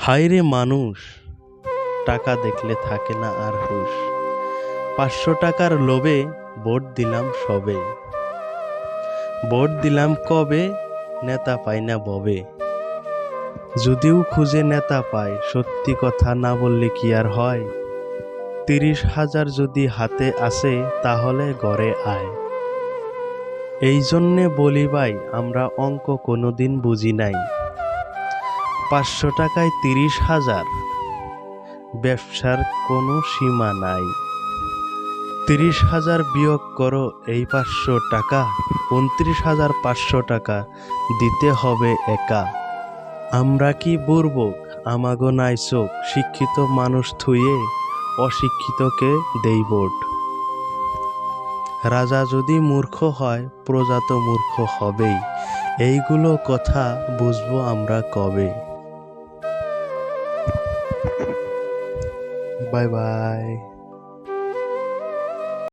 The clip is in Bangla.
হায়রে মানুষ, টাকা দেখলে থাকে না আর হুঁশ। ৫০০ টাকার লোভে ভোট দিলাম সবে। ভোট দিলাম কবে, নেতা পাই না ববে। যদিও খুঁজে নেতা পায়, সত্যি কথা না বললে কি আর হয়। ৩০,০০০ যদি হাতে আসে, তাহলে ঘরে আয়। এই জন্যে বলি ভাই, আমরা অঙ্ক কোনোদিন বুঝি নাই। ৫০০ টাকায় ৩০,০০০, ব্যবসার কোনো সীমা নাই। ৩০,০০০ বিয়োগ করো এই ৫০০ টাকা, ২৯,৫০০ টাকা দিতে হবে একা। আমরা কি বুর্বক, আমাগো নাই চোখ, শিক্ষিত মানুষ থুয়ে অশিক্ষিতকে দেই ভোট। রাজা যদি মূর্খ হয়, প্রজা তো মূর্খ হবেই। এইগুলো কথা বুঝবো আমরা কবে। Bye bye.